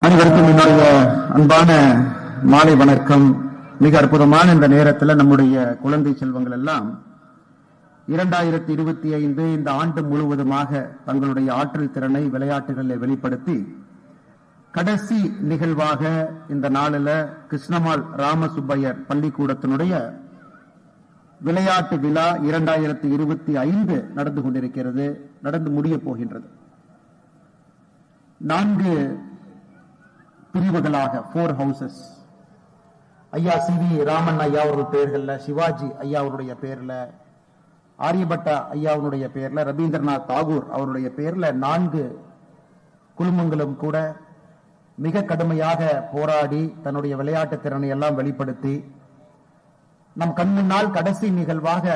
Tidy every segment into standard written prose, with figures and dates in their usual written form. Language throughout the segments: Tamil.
அனைவருக்கும் என்னுடைய அன்பான மாலை வணக்கம். மிக அற்புதமான இந்த நேரத்தில் நம்முடைய குழந்தை செல்வங்கள் எல்லாம் 2025 இந்த ஆண்டு முழுவதுமாக தங்களுடைய ஆற்றல் திறனை விளையாட்டுகளில் வெளிப்படுத்தி கடைசி நிகழ்வாக இந்த நாளில் கிருஷ்ணமால் ராமசுப்பையர் பள்ளிக்கூடத்தினுடைய விளையாட்டு விழா 2025 நடந்து கொண்டிருக்கிறது, நடந்து முடிய போகின்றது. 4 பிரிவுகளாக 4 ஹவுசஸ். ஐயா சி.வி. ராமன் ஐயா அவர்கள் பெயர்கள்ல, சிவாஜி ஐயா அவருடைய பேர்ல, ஆரியபட்டா ஐயாவுடைய பேர்ல, ரவீந்திரநாத் தாகூர் அவருடைய பேர்ல 4 குழுமங்களும் கூட மிக கடுமையாக போராடி தன்னுடைய விளையாட்டு திறனை எல்லாம் வெளிப்படுத்தி நம் கண் முன்னால் கடைசி நிகழ்வாக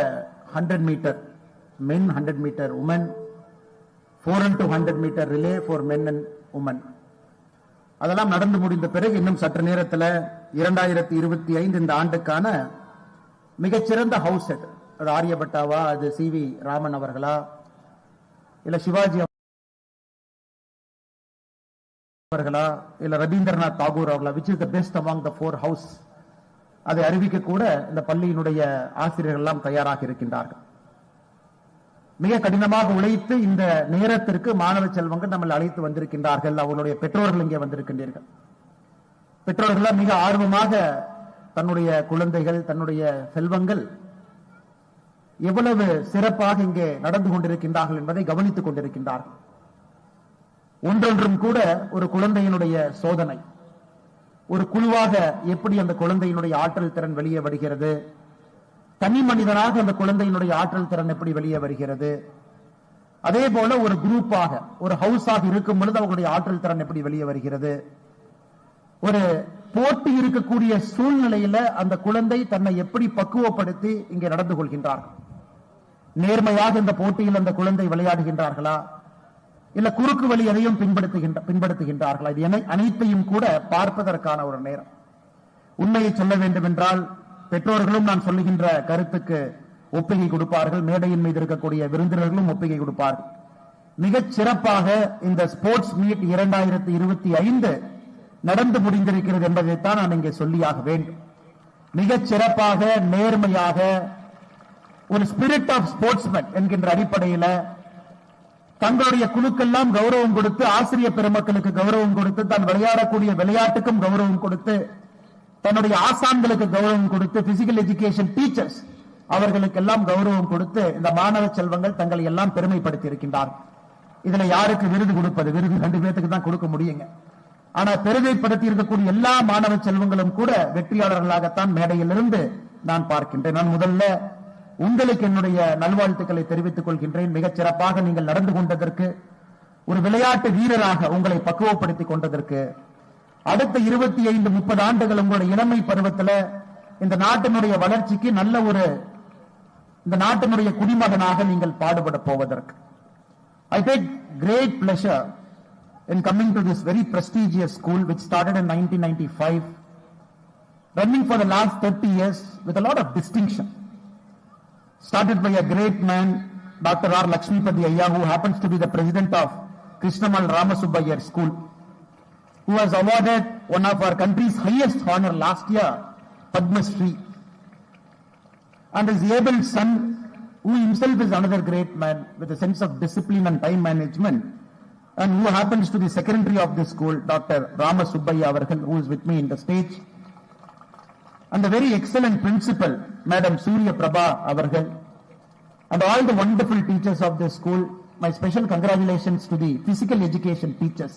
100 metre men, 100 metre women, 4x100 metre relay for men and women அதெல்லாம் நடந்து முடிந்த பிறகு இன்னும் சற்று நேரத்தில் 2025 இந்த ஆண்டுக்கான மிகச்சிறந்த ஹவுஸ் செட், அது ஆரியபட்டாவா, அது சி.வி. ராமன் அவர்களா, இல்ல சிவாஜி அவர்களா, இல்ல ரவீந்திரநாத் தாகூர் அவர்களா, which is the best among the 4 house, அதை அறிவிக்க கூட இந்த பள்ளியினுடைய ஆசிரியர்கள் எல்லாம் தயாராக இருக்கின்றார்கள். மிக கடினமாக உழைத்து இந்த நேரத்திற்கு மாணவ செல்வங்கள் நம்மளை அழைத்து வந்திருக்கின்றார்கள். அவர்களுடைய பெற்றோர்கள் இங்கே வந்திருக்கின்றீர்கள். பெற்றோர்கள் மிக ஆர்வமாக தன்னுடைய குழந்தைகள், தன்னுடைய செல்வங்கள் எவ்வளவு சிறப்பாக இங்கே நடந்து கொண்டிருக்கின்றார்கள் என்பதை கவனித்துக் கொண்டிருக்கின்றார்கள். ஒன்றொன்றும் கூட ஒரு குழந்தையினுடைய சோதனை, ஒரு குழுவாக எப்படி அந்த குழந்தையினுடைய ஆற்றல் திறன் வெளியே வருகிறது, தனி மனிதனாக அந்த குழந்தையினுடைய ஆற்றல் திறன் எப்படி வெளியே வருகிறது, அதே போல ஒரு குரூப்பாக ஒரு ஹவுஸாக இருக்கும் பொழுது அவர்களுடைய ஆற்றல் திறன் எப்படி வெளியே வருகிறது, ஒரு போட்டி இருக்கக்கூடிய சூழ்நிலையில அந்த குழந்தை தன்னை எப்படி பக்குவப்படுத்தி இங்கே நடந்து கொள்கின்றார்கள். நேர்மையாக இந்த போட்டியில் அந்த குழந்தை விளையாடுகின்றார்களா, இல்ல குறுக்கு வழி எதையும் பின்படுத்துகின்றார்களா, இது அனைத்தையும் கூட பார்ப்பதற்கான ஒரு நேரம். உண்மையை சொல்ல வேண்டும் என்றால் பெற்றோர்களும் நான் சொல்லுகின்ற கருத்துக்கு ஒப்புகை கொடுப்பார்கள், மேடையின் மீது இருக்கக்கூடிய விருந்தினர்களும் ஒப்புகை கொடுப்பார்கள். மிகச் சிறப்பாக இந்த ஸ்போர்ட்ஸ் மீட் 2025 நடந்து முடிந்திருக்கிறது என்பதைத்தான் நான் இங்கே சொல்லியாக வேண்டும். மிகச் சிறப்பாக, நேர்மையாக, ஒரு ஸ்பிரிட் ஆஃப் ஸ்போர்ட்ஸ்மேன் என்கின்ற அடிப்படையில் தங்களுடைய குழுக்கெல்லாம் கௌரவம் கொடுத்து, ஆசிரியர் பெருமக்களுக்கு கௌரவம் கொடுத்து, தான் விளையாடக்கூடிய விளையாட்டுக்கும் கௌரவம் கொடுத்து, தன்னுடைய ஆசான்களுக்கு கௌரவம் கொடுத்து, பிசிக்கல் எஜுகேஷன் டீச்சர்ஸ் அவர்களுக்கு எல்லாம் கௌரவம் கொடுத்து இந்த மாணவ செல்வங்கள் தங்களை எல்லாம் பெருமைப்படுத்தி இருக்கின்றார்கள். இதுல யாருக்கு விருது கொடுப்பது? விருது 2 பேருக்கு தான் கொடுக்க முடியுங்க. ஆனா பெருமைப்படுத்தி இருக்கக்கூடிய எல்லா மாணவ செல்வங்களும் கூட வெற்றியாளர்களாகத்தான் மேடையிலிருந்து நான் பார்க்கின்றேன். நான் முதல்ல உங்களுக்கு என்னுடைய நல்வாழ்த்துக்களை தெரிவித்துக் கொள்கின்றேன். மிகச் சிறப்பாக நீங்கள் நடந்து கொண்டதற்கு, ஒரு விளையாட்டு வீரராக உங்களை பக்குவப்படுத்திக் கொண்டதற்கு, அடுத்த 25-30 ஆண்டுகள் உங்களுடைய இளமை பருவத்தில் இந்த நாட்டினுடைய வளர்ச்சிக்கு நல்ல ஒரு இந்த நாட்டினுடைய குடிமகனாக நீங்கள் பாடுபட போவதற்கு. I take great pleasure in coming to this very prestigious school which started in 1995, running for the last 30 years with a lot of distinction. Started by a great man, Dr. R. Lakshmipati Ayya, who happens to be the president of Krishnamal Ramasubbayar School, who was awarded one of our country's highest honor last year, Padma Shri. And his able son, who himself is another great man with a sense of discipline and time management, and who happens to be secretary of this school, Dr. Ramasubbayya Avarkal, who is with me in the stage, and the very excellent principal, Madam Surya Prabha Avarkal, and all the wonderful teachers of this school. My special congratulations to the physical education teachers,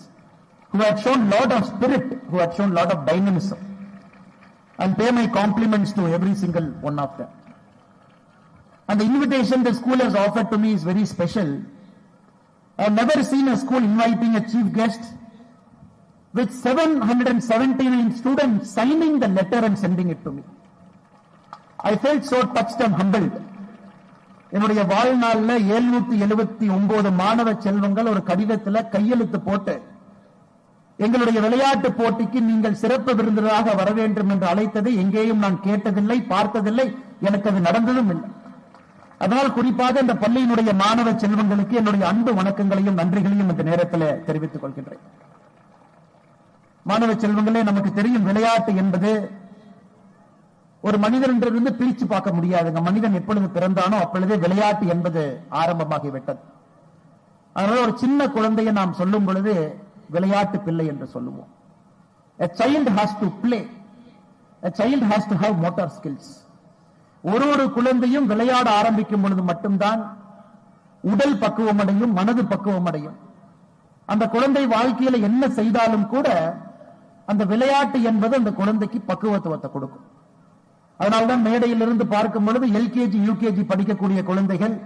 who had shown lot of spirit, who had shown lot of dynamism, and pay my compliments to every single one of them. And the invitation the school has offered to me is very special. I have never seen a school inviting a chief guest with 779 students signing the letter and sending it to me. I felt so touched and humbled. என்னுடைய வாழ்நாளில் 779 மாணவ செல்வங்கள் ஒரு கடிதத்தில் கையெழுத்து போட்டு எங்களுடைய விளையாட்டு போட்டிக்கு நீங்கள் சிறப்பு விருந்தினராக வர வேண்டும் என்று அழைத்ததை எங்கேயும் நான் கேட்டதில்லை, பார்த்ததில்லை, எனக்கு அது நடந்ததும் இல்லை. அதனால் குறிப்பாக இந்த பள்ளியினுடைய மாணவ செல்வங்களுக்கு என்னுடைய அன்பு வணக்கங்களையும் நன்றிகளையும் இந்த நேரத்தில் தெரிவித்துக் கொள்கின்றேன். மாணவ செல்வங்களே, நமக்கு தெரியும் விளையாட்டு என்பது ஒரு மனிதனிலிருந்து பிரிச்சு பார்க்க முடியாதுங்க. மனிதன் எப்பொழுது பிறந்தானோ அப்பொழுதே விளையாட்டு என்பது ஆரம்பமாகிவிட்டது. அதனால ஒரு சின்ன குழந்தையை நாம் சொல்லும் பொழுது விளையாட்டு பிள்ளை என்று சொல்லுவோம். A child has to play. A child has to have motor skills. ஒரு குழந்தையும் விளையாட ஆரம்பிக்கும் பொழுது மட்டும்தான் உடல் பக்குவம் அடையும், மனது பக்குவம் அடையும். அந்த குழந்தை வாழ்க்கையில என்ன செய்தாலும் கூட அந்த விளையாட்டு என்பது அந்த குழந்தைக்கு பக்குவத்துவத்தை கொடுக்கும். அதனால்தான் மேடையிலிருந்து பார்க்கும் பொழுது எல்கேஜி யூகேஜி படிக்கக்கூடிய குழந்தைகள்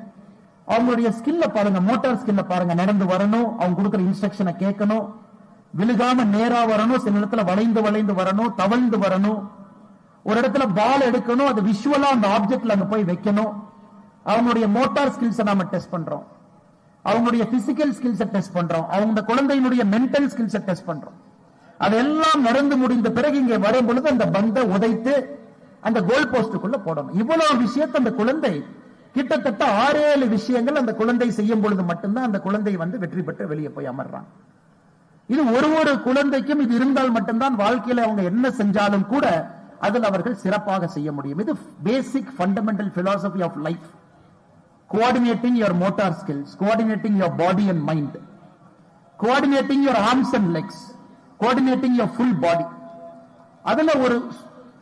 அவங்களுடைய ஸ்கில்ல பாருங்க, மோட்டார் ஸ்கில்ல பாருங்க. நடந்து வரணும், அவங்க கொடுக்கிற இன்ஸ்ட்ரக்ஷனை கேட்கணும், விழுகாம நேரா வரணும், சில இடத்துல வளைந்து வளைந்து வரணும், தவழ்ந்து வரணும், ஒரு இடத்துல பால் எடுக்கணும், அது விஷுவலா அந்த ஆப்ஜெக்ட்ல அங்க போய் வைக்கணும். அவங்களுடைய மோட்டார் ஸ்கில்ஸை நாம டெஸ்ட் பண்றோம், அவங்களுடைய பிசிக்கல் ஸ்கில்ஸை டெஸ்ட் பண்றோம், அவங்க குழந்தையினுடைய மென்டல் ஸ்கில்ஸை டெஸ்ட் பண்றோம். அதெல்லாம் நடந்து முடிந்த பிறகு இங்கே வரும் பொழுது அந்த பந்தை உதைத்து அந்த கோல் போஸ்டுக்குள்ள போடணும். இவ்வளவு விஷயத்தை அந்த குழந்தை கிட்டத்தட்ட 6-7 விஷயங்கள் அந்த குழந்தை செய்யும் பொழுது மட்டும்தான் அந்த குழந்தை வெற்றி பெற்று வெளியே போய் அமர்றான். இது ஒரு குழந்தைக்கும் இது இருந்தால் மட்டும்தான் வாழ்க்கையில அவங்க என்ன செஞ்சாலும் கூட அதில் அவர்கள் சிறப்பாக செய்ய முடியும். இது basic fundamental philosophy of life. Coordinating your motor skills, coordinating your body and mind, coordinating your arms and legs, coordinating your full body. அதுல ஒரு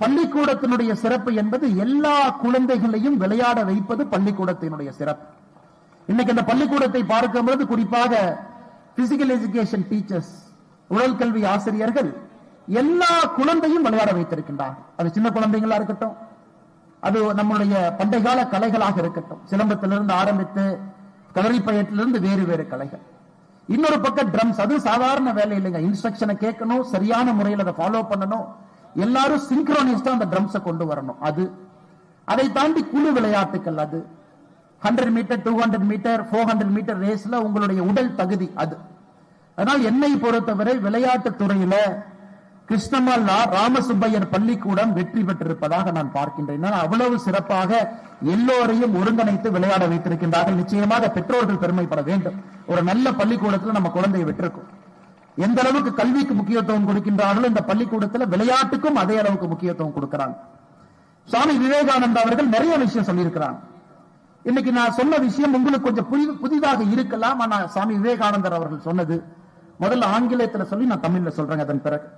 பள்ளிக்கூடத்தினுடைய சிறப்பு என்பது எல்லா குழந்தைகளையும் விளையாட வைப்பது பள்ளிக்கூடத்தினுடைய சிறப்பு. இன்னைக்கு அந்த பள்ளிக்கூடத்தை பார்க்கும்போது குறிப்பாக பிசிக்கல் எஜுகேஷன் டீச்சர்ஸ், உடல் கல்வி ஆசிரியர்கள் எல்லா குழந்தையும் விளையாட வைத்திருக்கின்றார்கள். அது சின்ன குழந்தைகளா இருக்கட்டும், அது நம்முடைய பண்டைய கால கலைகளாக இருக்கட்டும், சிலம்பத்திலிருந்து ஆரம்பித்து களரிப்பயத்திலிருந்து வேறு வேறு கலைகள். இன்னொரு பக்கம் ட்ரம்ஸ், அது சாதாரண வேலை இல்லைங்க. இன்ஸ்ட்ரக்ஷனை கேட்கணும், சரியான முறையில் அதை ஃபாலோ பண்ணணும், எல்லாரும் சிங்க்ரோனிஸ்டா அந்த ட்ரம்ஸை கொண்டு வரணும். அது அதை தாண்டி குழு விளையாட்டுகள், அது 100 மீட்டர், 200 மீட்டர், 400 மீட்டர் ரேஸ்ல உங்களுடைய உடல் தகுதி அது. அதனால் என்னை பொறுத்தவரை விளையாட்டு துறையில கிருஷ்ணமால் ராமசுப்பையர் பள்ளிக்கூடம் வெற்றி பெற்றிருப்பதாக நான் பார்க்கின்றேன். அவ்வளவு சிறப்பாக எல்லோரையும் ஒருங்கிணைத்து விளையாட வைத்திருக்கின்றார்கள். நிச்சயமாக பெற்றோர்கள் பெருமைப்பட வேண்டும். ஒரு நல்ல பள்ளிக்கூடத்தில் நம்ம குழந்தையை விட்டிருக்கும். எந்த அளவுக்கு கல்விக்கு முக்கியத்துவம் கொடுக்கின்றார்களோ இந்த பள்ளிக்கூடத்தில் விளையாட்டுக்கும் அதே அளவுக்கு முக்கியத்துவம் கொடுக்கிறாங்க. சுவாமி விவேகானந்தா அவர்கள் நிறைய விஷயம் சொல்லியிருக்கிறாங்க. இன்னைக்கு நான் சொன்ன விஷயம் உங்களுக்கு கொஞ்சம் புதிதாக இருக்கலாம். ஆனா சுவாமி விவேகானந்தர் அவர்கள் சொன்னது முதல்ல ஆங்கிலத்தில் சொல்லி நான் தமிழ்ல சொல்றேன். அதன் பிறகு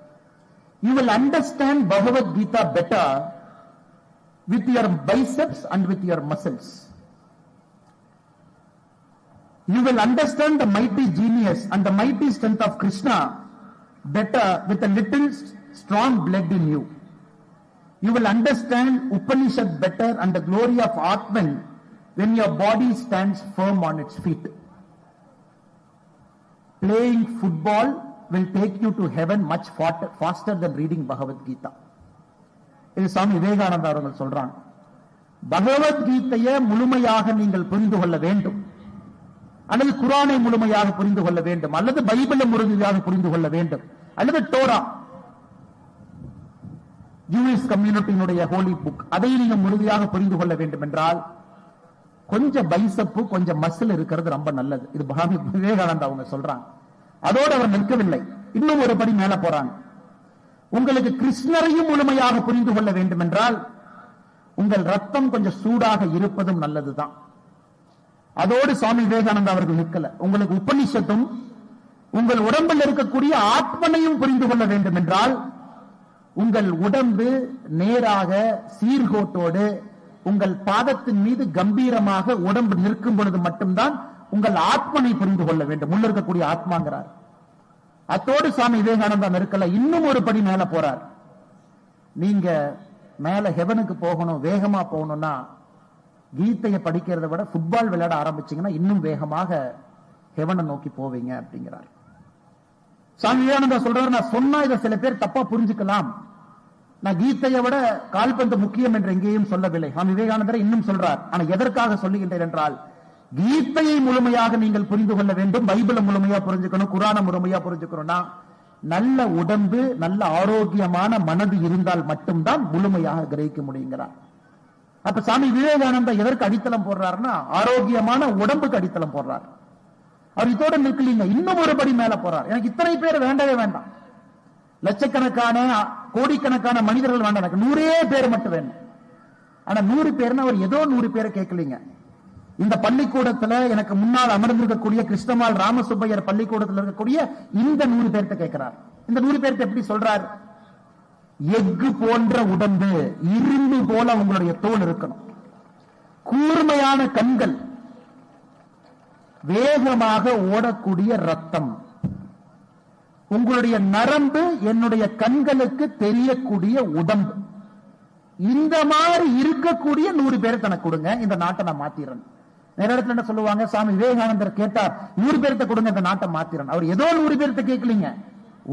you will understand Bhagavad Gita better with your biceps and with your muscles. You will understand the mighty genius and the mighty strength of Krishna better with a little strong blood in you. You will understand Upanishad better and the glory of Atman when your body stands firm on its feet. Playing football will take you to heaven much faster than reading Bhagavad Gita. இது சுவாமி விவேகானந்தா அவர்கள் சொல்றாங்க. பகவத்கீதையை முழுமையாக நீங்கள் புரிந்து கொள்ள வேண்டும், அல்லது குரானை முழுமையாக புரிந்து கொள்ள வேண்டும், அல்லது பைபிளை முழுமையாக புரிந்து கொள்ள வேண்டும், அல்லது டோரா ஜூயிஷ் கம்யூனிட்டியினுடைய ஹோலி புக், அதை நீங்க முழுமையாக புரிந்து கொள்ள வேண்டும் என்றால் கொஞ்சம் பைசப்பு கொஞ்சம் மசில் இருக்கிறது ரொம்ப நல்லது. இது சுவாமி விவேகானந்தா அவங்க சொல்றாங்க. அதோடு அவர் நிற்கவில்லை, இன்னும் ஒரு படி மேல போறாங்க. உங்களுக்கு கிருஷ்ணரையும் முழுமையாக புரிந்து கொள்ள வேண்டும் என்றால் உங்கள் ரத்தம் கொஞ்சம் சூடாக இருப்பதும் நல்லதுதான். அதோடு சுவாமி விவேகானந்தா அவர்கள் நிற்கல. உங்களுக்கு உபனிஷத்தும் உங்கள் உடம்பில் இருக்கக்கூடிய ஆத்மனையும் புரிந்து கொள்ள வேண்டும் என்றால் உங்கள் உடம்பு நேராக சீர்கோட்டோடு உங்கள் பாதத்தின் மீது கம்பீரமாக உடம்பு நிற்கும் பொழுது மட்டும்தான் உங்கள் ஆத்மனை புரிந்து கொள்ள வேண்டும். உள்ள இருக்கக்கூடிய ஆத்மாங்கிறார். அத்தோடு சுவாமி விவேகானந்தா இருக்கல, இன்னும் ஒரு படி மேல போறார். நீங்க மேல ஹெவனுக்கு போகணும், வேகமா போகணும்னா கீதையை படிக்கிறத விட ஃபுட்பால் விளையாட ஆரம்பிச்சீங்கன்னா இன்னும் வேகமாக ஹெவனை நோக்கி போவீங்க அப்படிங்கிறார். சுவாமி விவேகானந்தா சொல்றாரு, நான் சொன்னா இதை சில பேர் தப்பா புரிஞ்சுக்கலாம், நான் கீதையை விட கால்பந்து முக்கியம் என்று எங்கேயும் சொல்லவில்லை. சுவாமி விவேகானந்தர் இன்னும் சொல்றார். ஆனா எதற்காக சொல்லுகின்றேன் என்றால் கீதையை முழுமையாக நீங்கள் புரிந்து கொள்ள வேண்டும், பைபிளை முழுமையா புரிஞ்சுக்கணும், குரானை முழுமையா புரிஞ்சுக்கணும்னா நல்ல உடம்பு நல்ல ஆரோக்கியமான மனது இருந்தால் மட்டும்தான் முழுமையாக கிரகிக்க முடியுங்கிறார். அப்ப சாமி விவேகானந்தா எதற்கு அடித்தளம் போடுறாருன்னா ஆரோக்கியமான உடம்புக்கு அடித்தளம் போடுறார். அவர் இதோட நிற்கலீங்க, இன்னும் ஒரு படி மேல போறார். எனக்கு இத்தனை பேர் வேண்டவே வேண்டாம், லட்சக்கணக்கான கோடிக்கணக்கான மனிதர்கள் வேண்டாம், எனக்கு 100 பேர் மட்டும் வேணும். ஆனா 100 பேர்னா அவர் ஏதோ 100 பேரை கேட்கலீங்க. இந்த பள்ளிக்கூடத்துல எனக்கு முன்னால் அமர்ந்திருக்கக்கூடிய கிருஷ்ணமால் ராமசுப்பையர் பள்ளிக்கூடத்தில் இருக்கக்கூடிய இந்த 100 பேர்த்த கேட்கிறார். இந்த 100 பேர்த்த எப்படி சொல்றார்? எஃகு போன்ற உடம்பு, இரும்பு போல உங்களுடைய தோல் இருக்கணும், கூர்மையான கண்கள், வேகமாக ஓடக்கூடிய ரத்தம், உங்களுடைய நரம்பு என்னுடைய கண்களுக்கு தெரியக்கூடிய உடம்பு, இந்த மாதிரி இருக்கக்கூடிய 100 பேரை தனக்கு கொடுங்க, இந்த நாட்டை நான் மாத்திரன். நேரத்தில் என்ன சொல்லுவாங்க, சாமி விவேகானந்தர் கேட்டார் 100 பேர்த்த கொடுங்க இந்த நாட்டை மாத்திரன். அவர் ஏதோ 100 பேர்த்த கேட்கலீங்க,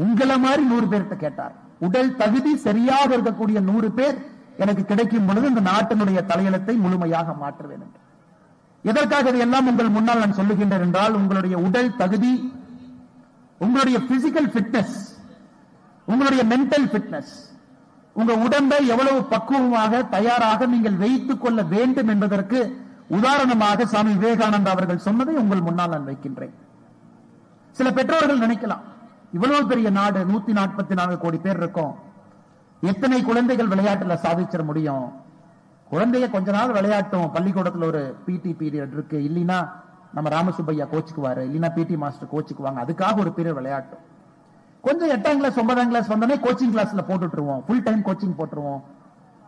உங்களை மாதிரி 100 பேர்த்த கேட்டார். உடல் தகுதி சரியாக இருக்கக்கூடிய 100 பேர் எனக்கு கிடைக்கும் பொழுது இந்த நாட்டினுடைய தலையெழுத்தை முழுமையாக மாற்றுவேன் என்று. எதற்காக இதையெல்லாம் உங்கள் முன்னால் நான் சொல்லுகின்றேன் என்றால், உங்களுடைய உடல் தகுதி, உங்களுடைய பிசிக்கல் ஃபிட்னஸ், உங்களுடைய மென்டல் ஃபிட்னஸ், உங்க உடம்பை எவ்வளவு பக்குவமாக தயாராக நீங்கள் வைத்துக் கொள்ள வேண்டும் என்பதற்கு உதாரணமாக சாமி விவேகானந்தா அவர்கள் சொன்னதை உங்கள் முன்னால் நான் வைக்கின்றேன். சில பெற்றோர்கள் நினைக்கலாம், இவ்வளவு பெரிய நாடு, 144 கோடி பேர் இருக்கும், எத்தனை குழந்தைகள் விளையாட்டுல சாதிச்சிட முடியும்? குழந்தைய கொஞ்ச நாள் விளையாட்டும், பள்ளிக்கூடத்தில் ஒரு பிடி பீரியட் இருக்கு, இல்லைன்னா நம்ம ராமசுப்பையா கோச்சுக்குவாரு, இல்லைன்னா பிடி மாஸ்டர் கோச்சுக்குவாங்க, அதுக்காக ஒரு பீரியட் விளையாட்டும். கொஞ்சம் 8ஆம் கிளாஸ் 9ஆம் கிளாஸ் வந்தோடனே கோச்சிங் கிளாஸ்ல போட்டுருவோம், ஃபுல் டைம் கோச்சிங் போட்டுருவோம்.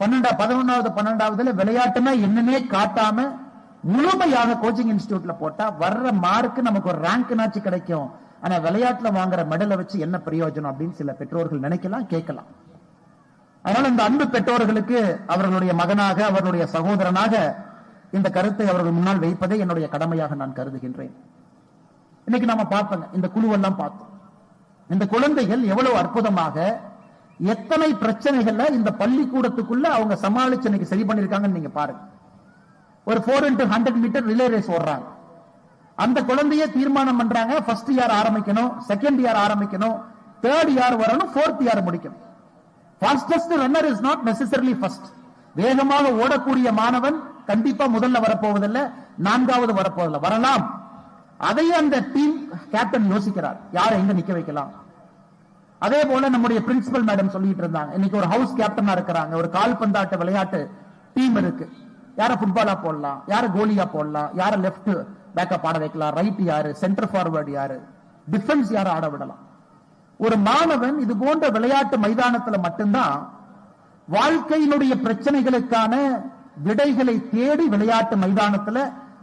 11வது 12வதுல விளையாட்டுனா என்னன்னே காட்டாம முழுமையாக கோச்சிங் இன்ஸ்டிடியூட்ல போட்டா வர்ற மார்க் நமக்கு ஒரு ரேங்க்னாச்சு கிடைக்கும், ஆனா விளையாட்டுல வாங்குற மெடலை வச்சு என்ன பிரயோஜனம் அப்படின்னு சில பெற்றோர்கள் நினைக்கலாம், கேட்கலாம். அதனால இந்த அன்பு பெற்றோர்களுக்கு அவர்களுடைய மகனாக, அவர்களுடைய சகோதரனாக இந்த கருத்தை அவர்கள் முன்னால் வைப்பதை என்னுடைய கடமையாக நான் கருதுகின்றேன். இன்னைக்கு நாம பார்ப்போங்க, இந்த குழுவெல்லாம் பார்த்தோம், இந்த குழந்தைகள் எவ்வளவு அற்புதமாக எத்தனை பிரச்சனைகள்ல இந்த பள்ளிக்கூடத்துக்குள்ள அவங்க சமாளிச்சு இன்னைக்கு சரி பண்ணிருக்காங்கன்னு நீங்க பாருங்க. ஒரு 4x100 மீட்டர் ரிலே ரேஸ் ஓடுறாங்க, அந்த குழந்தைய தீர்மானம் பண்றாங்க, ஃபர்ஸ்ட் யார் ஆரம்பிக்கணும், செகண்ட் யார் ஆரம்பிக்கணும், தேர்ட் யார் வரணும், ஃபோர்த் யார் முடிக்கணும். Fastest runner is not necessarily first. வேகமாக ஓடக்கூடிய மாணவன் கண்டிப்பா முதல்ல வரப்போவதில்லை, 4வது வரப்போவதில்லை, வரலாம். அதையும் அந்த டீம் கேப்டன் யோசிக்கிறார், யாரை எங்க நிக்க வைக்கலாம். அதே போல நம்முடைய பிரின்சிபல் மேடம் சொல்லிட்டு இருந்தாங்க, இன்னைக்கு ஒரு ஹவுஸ் கேப்டனா இருக்கிறாங்க, ஒரு கால்பந்தாட்ட விளையாட்டு டீம் இருக்கு, யார ஃபுட்பாலா போடலாம், யார கோலியா போடலாம், யார லெப்ட் பேக்கப் ஆட வைக்கலாம், ரைட் யாரு, சென்டர் ஃபார்வர்டு யாரு, டிஃபென்ஸ் யார ஆட விடலாம். ஒரு மாணவன் இது போன்ற விளையாட்டு மைதானத்துல மட்டும்தான் வாழ்க்கையினுடைய பிரச்சனைகளுக்கான விடைகளை தேடி விளையாட்டு மைதானத்துல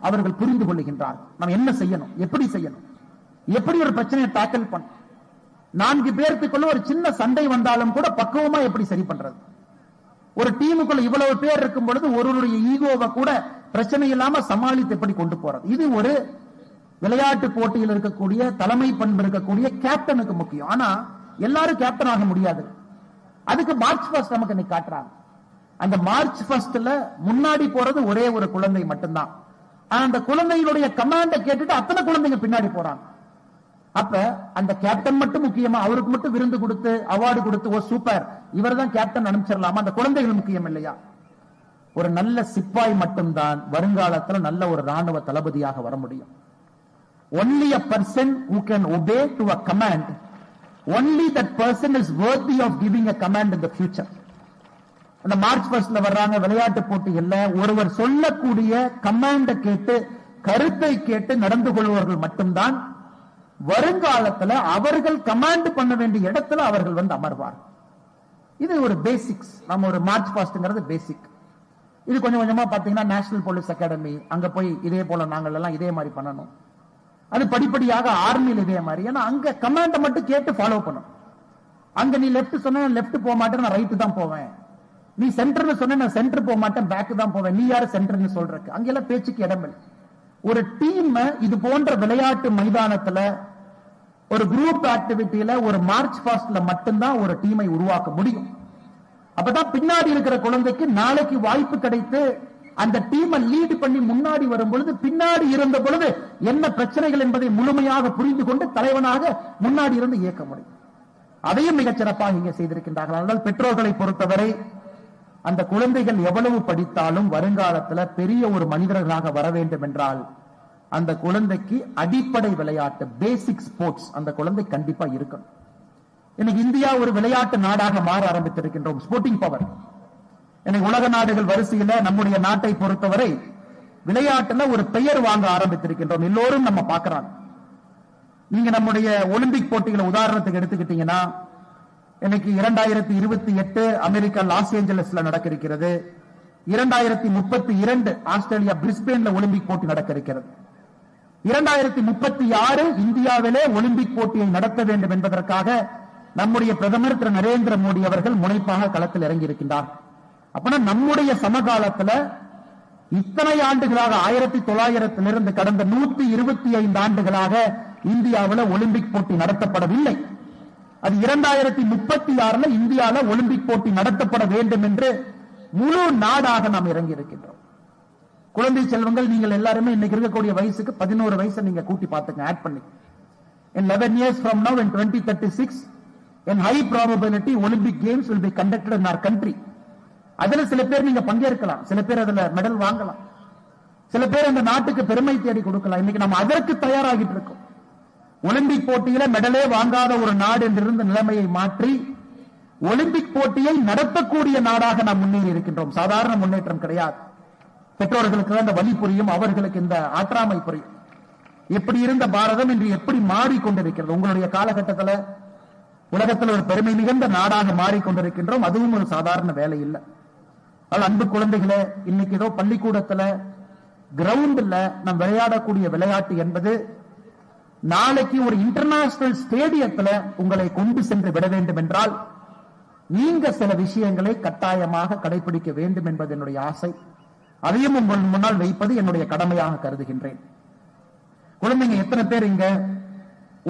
அவர்கள் புரிந்து கொள்ளுகின்றார். நம்ம என்ன செய்யணும், எப்படி செய்யணும், எப்படி ஒரு பிரச்சனையை டாக்கிள் பண்ண, 4 பேருக்குள்ள ஒரு சின்ன சண்டை வந்தாலும் கூட பக்குவமா எப்படி சரி பண்றது. ஒரு டீமுக்குள்ள இவ்வளவு பேர் இருக்கும் பொழுது ஒருவருடைய ஈகோவை கூட பிரச்சனை இல்லாம சமாளித்து எப்படி கொண்டு போறது. இது ஒரு விளையாட்டு போட்டியில் இருக்கக்கூடிய தலைமை பண்பு இருக்கக்கூடிய கேப்டனுக்கு முக்கியம். ஆனா எல்லாரும் கேப்டன் ஆக முடியாது. அதுக்கு மார்ச் 1 நமக்கு இன்னைக்கு காட்டுறாங்க. அந்த மார்ச் 1 முன்னாடி போறது ஒரே ஒரு குழந்தை மட்டும்தான். அந்த குழந்தைகளுடைய கமாண்ட கேட்டுட்டு அத்தனை குழந்தைங்க பின்னாடி போறாங்க. அப்ப அந்த கேப்டன் மட்டும் முக்கியமா, அவருக்கு மட்டும் விருந்து கொடுத்து அவார்டு கொடுத்து ஓ சூப்பர் இவர் தான் கேப்டன் அனுப்பிச்சிடலாமா? அந்த குழந்தைகள் முக்கியம் இல்லையா? ஒரு நல்ல சிப்பாய் மட்டும்தான் வருங்காலத்தில் நல்ல ஒரு ராணுவ தளபதியாக வர முடியும். Only a person who can obey to a command, only that person is worthy of giving a command in the future. அந்த மார்ச் 1 வர்றாங்க விளையாட்டு போட்டிகள்ல, ஒருவர் சொல்லக்கூடிய கமாண்ட கேட்டு கருத்தை கேட்டு நடந்து கொள்பவர்கள் மட்டும்தான் வருங்காலத்துல அவர்கள் கமாண்ட் பண்ண வேண்டிய இடத்துல அவர்கள் வந்து அமர்வார். இது ஒரு பேசிக்ஸ். நம்ம ஒரு மார்ச் 1 பேசிக். இது கொஞ்சம் கொஞ்சமா பாத்தீங்கன்னா நேஷனல் போலீஸ் அகாடமி, அங்க போய் இதே போல நாங்கள் எல்லாம் இதே மாதிரி பண்ணணும். அது படிப்படியாக ஆர்மியில் இதே மாதிரி. ஏன்னா அங்க கமாண்ட மட்டும் கேட்டு ஃபாலோ பண்ணும். அங்க நீ லெப்ட் சொன்ன லெப்ட் போக மாட்டேன், நான் ரைட் தான் போவேன். நீ சென்டர்னு சொன்ன நான் சென்டர் போக மாட்டேன், பேக் தான் போவேன். நீ யாரு சென்டர்னு சொல்றக்கு? அங்கெல்லாம் பேச்சுக்கு இடமில்லை. ஒரு டீம் இது போன்ற விளையாட்டு மைதானத்துல ஒரு குரூப் ஆக்டிவிட்டியில ஒரு மார்ச் 1 மட்டும்தான் ஒரு டீமை உருவாக்க முடியும். அப்பதான் பின்னாடி இருக்கிற குழந்தைக்கு நாளைக்கு வாய்ப்பு கிடைத்து அந்த டீமை லீட் பண்ணி முன்னாடி வரும் பொழுது பின்னாடி இருந்த பொழுது என்ன பிரச்சனைகள் என்பதை முழுமையாக புரிந்து கொண்டு தலைவனாக முன்னாடி இருந்து இயக்க முடியும். அதையும் மிகச் சிறப்பாக இங்கே செய்திருக்கின்றார்கள். அதனால் பெற்றோர்களை பொறுத்தவரை அந்த குழந்தைகள் எவ்வளவு படித்தாலும் வருங்காலத்தில் பெரிய ஒரு மனிதர்களாக வர வேண்டும் என்றால் அந்த குழந்தைக்கு அடிப்படை விளையாட்டு பேசிக் ஸ்போர்ட்ஸ் அந்த குழந்தை கண்டிப்பா இருக்கணும். இன்னைக்கு இந்தியா ஒரு விளையாட்டு நாடாக மாற ஆரம்பித்திருக்கின்றோம். Sporting power. இன்னைக்கு உலக நாடுகள் வரிசையில நம்முடைய நாட்டை பொறுத்தவரை விளையாட்டுல ஒரு பெயர் வாங்க ஆரம்பித்திருக்கின்றோம். எல்லோரும் நம்ம பார்க்கிறாங்க. நீங்க நம்முடைய ஒலிம்பிக் போட்டிகளை உதாரணத்துக்கு எடுத்துக்கிட்டீங்கன்னா, இன்னைக்கு 2028 அமெரிக்கா லாஸ் ஏஞ்சலஸ்ல நடக்க இருக்கிறது. 2032 ஆஸ்திரேலியா பிரிஸ்பேன்ல ஒலிம்பிக் போட்டி நடக்க இருக்கிறது. 2036 இந்தியாவிலே ஒலிம்பிக் போட்டியை நடத்த வேண்டும் என்பதற்காக நம்முடைய பிரதமர் திரு நரேந்திர மோடி அவர்கள் முனைப்பாக களத்தில் இறங்கி இருக்கின்றார். அப்பனா நம்முடைய சமகாலத்தில் இத்தனை ஆண்டுகளாக 1900 கடந்த 125 ஆண்டுகளாக இந்தியாவில் ஒலிம்பிக் போட்டி நடத்தப்படவில்லை. அது 2036 இந்தியாவில் ஒலிம்பிக் போட்டி நடத்தப்பட வேண்டும் என்று முழு நாடாக நாம் இறங்கி இருக்கின்றோம். குழந்தை செல்வங்கள், நீங்கள் எல்லாருமே இன்னைக்கு இருக்கக்கூடிய வயசுக்கு 11 வயசை நீங்க கூட்டி பார்த்துங்க, ஆட் பண்ணி. In 11 years from now, in 2036, in high probability Olympic Games will be conducted in our country. அதுல சில பேர் நீங்க பங்கேற்கலாம், சில பேர் அதுல மெடல் வாங்கலாம், சில பேர் அந்த நாட்டுக்கு பெருமை தேடி கொடுக்கலாம். இன்னைக்கு நம்ம அதற்கு தயாராகிட்டு இருக்கோம். ஒலிம்பிக் போட்டியில மெடலே வாங்காத ஒரு நாடு என்றிருந்த நிலைமையை மாற்றி ஒலிம்பிக் போட்டியை நடத்தக்கூடிய நாடாக நாம் முன்னேறி இருக்கின்றோம். சாதாரண முன்னேற்றம் கிடையாது. பெற்றோர்களுக்கு அந்த வழி புரியும், அவர்களுக்கு இந்த ஆற்றாமை புரியும். எப்படி இருந்த பாரதம் இன்று எப்படி மாறிக்கொண்டிருக்கிறது. உங்களுடைய காலகட்டத்தில் உலகத்தில் ஒரு பெருமை மிகுந்த நாடாக மாறிக்கொண்டிருக்கின்றோம். அதுவும் ஒரு சாதாரண வேலை இல்லை. அன்பு குழந்தைகளே, இன்னைக்கு ஏதோ பள்ளிக்கூடத்துல கிரவுண்ட்ல நாம் விளையாடக்கூடிய விளையாட்டு என்பது நாளைக்கு ஒரு இன்டர்நேஷனல் ஸ்டேடியத்தில் உங்களை கொண்டு சென்று விட வேண்டும் என்றால் நீங்க சில விஷயங்களை கட்டாயமாக கடைபிடிக்க வேண்டும் என்பது என்னுடைய ஆசை. அதையும் உங்கள் முன்னால் வைப்பது என்னுடைய கடமையாக கருதுகின்றேன். குழந்தைங்க எத்தனை பேர் இங்க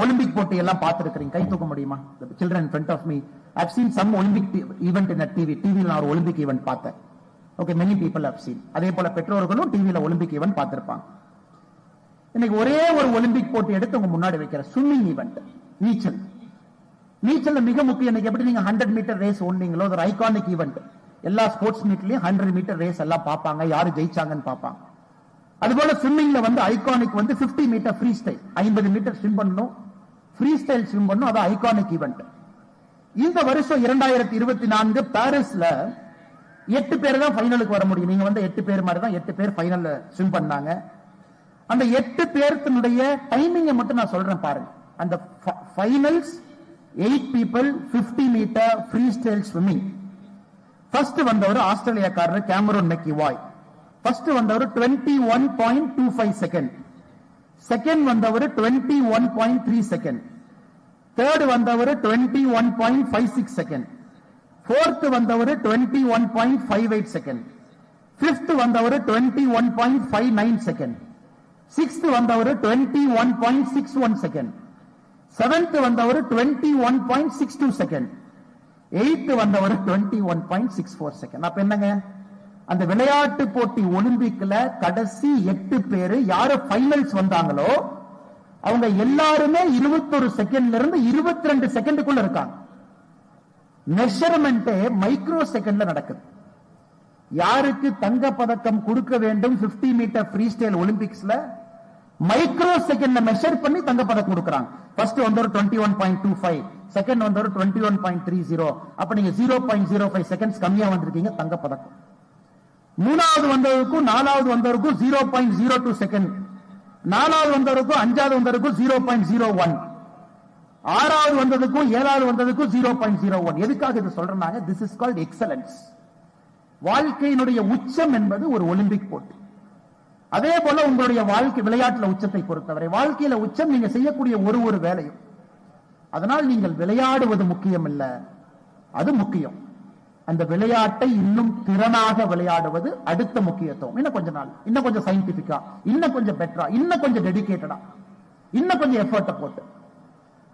ஒலிம்பிக் போட்டி எல்லாம் பார்த்திருக்கிறீங்க? கை தூக்க முடியுமா? Children in front of me, I've seen some Olympic event in a TV. டிவியில் நான் ஒரு ஒலிம்பிக் ஈவென்ட் பார்த்தேன். Okay, many people have seen. அதே போல பெற்றோர்களும் டிவியில ஒலிம்பிக் ஈவென்ட் பார்த்திருப்பாங்க. இன்னைக்கு ஒரே ஒரு ஒலிம்பிக் போட்டி எடுத்து உங்க முன்னாடி வைக்கிற ஸ்விம்மிங் ஈவென்ட், நீச்சல். நீச்சல் மிக முக்கியம். இன்னைக்கு எப்படி நீங்க 100 மீட்டர் ரேஸ் ஓடுனீங்களோ, ஒரு ஐகானிக் ஈவென்ட். எல்லா ஸ்போர்ட்ஸ் மீட்லயும் 100 மீட்டர் ரேஸ் எல்லாம் பார்ப்பாங்க, யாரு ஜெயிச்சாங்கன்னு பார்ப்பாங்க. அதுபோல ஸ்விம்மிங்ல iconic 50 metre freestyle, 50 metre swim பண்ணணும், ஃப்ரீ ஸ்டைல் ஸ்விம் பண்ணணும். அது ஐகானிக் ஈவென்ட். இந்த வருஷம் 2024 பாரிஸ்ல 8 பேர் தான் ஃபைனலுக்கு வர முடியும். நீங்க 8 பேர் மாதிரி தான் 8 பேர் ஃபைனல்ல ஸ்விம் பண்ணாங்க. அந்த 8 பேருடைய டைமிங்கை மட்டும் நான் சொல்றேன் பாருங்க. அந்த finals 8 people 50 metre freestyle swimming. First வந்தவர் ஆஸ்திரேலியாக்காரர் கேமரூன் மெக்கிவாய். ஃபர்ஸ்ட் வந்தவர் 21.25 செகண்ட். செகண்ட் வந்தவர் 21.3 செகண்ட். தேர்ட் வந்தவர் 21.56 செகண்ட். ஃபோர்த் வந்தவர் 21.58 செகண்ட். ஃபிஃப்த் வந்தவர் 21.59 செகண்ட். சிக்ஸ்த் வந்தவர் 21.61 செகண்ட். செவன்த் வந்தவர் 21.62 செகண்ட். எய்த் வந்தவர் 21.64 செகண்ட். அப்ப என்னங்க, அந்த விளையாட்டு போட்டி ஒலிம்பிக்ல கடைசி 8 பேரு யாரு ஃபைனல்ஸ் வந்தாங்களோ அவங்க எல்லாருமே 21 செகண்ட்ல இருந்து 22 செகண்டுக்குள்ள இருக்காங்க. மெஷர்மெண்ட் மைக்ரோ செகண்ட்ல நடக்குது. யாருக்கு தங்க பதக்கம் கொடுக்க வேண்டும் 50 மீட்டர் ஃப்ரீ ஸ்டைல் ஒலிம்பிக்ஸ்ல மைக்ரோ செகண்ட்ல மெஷர் பண்ணி தங்க பதக்கம் கொடுக்கறாங்க. ஃபர்ஸ்ட் வந்தவர் 21.25, செகண்ட் வந்தவர் 21.30. அப்ப நீங்க 0.05 செகண்ட்ஸ் கம்மியா வந்திருக்கீங்க, தங்க பதக்கம். மூணாவது வந்தவருக்கும் நாலாவது வந்தவருக்கும் 0.02 செகண்ட், நாலாவது வந்தவருக்கும் அஞ்சாவது வந்தவருக்கும் 0.01, ஆறாவது வந்ததுக்கும் ஏழாவது வந்ததுக்கும் 0.01. எதுக்காக இது சொல்றாங்க? This is called excellence. வாழ்க்கையினுடைய உச்சம் என்பது ஒரு ஒலிம்பிக் போட்டி. அதே போல உங்களுடைய வாழ்க்கை விளையாட்டுல உச்சத்தை பொறுத்தவரை வாழ்க்கையில உச்சம் நீங்க செய்யக்கூடிய ஒரு வேலையும். அதனால் நீங்கள் விளையாடுவது முக்கியம் இல்ல, அது முக்கியம். அந்த விளையாட்டை இன்னும் திறனாக விளையாடுவது அடுத்த முக்கியத்துவம். இன்னும் கொஞ்ச நாள், இன்னும் கொஞ்சம் சயின்டிபிக்கா, இன்னும் கொஞ்சம் பெட்டரா, இன்னும் கொஞ்சம் டெடிகேட்டடா, இன்னும் கொஞ்சம் எஃபர்ட்டை போட்டு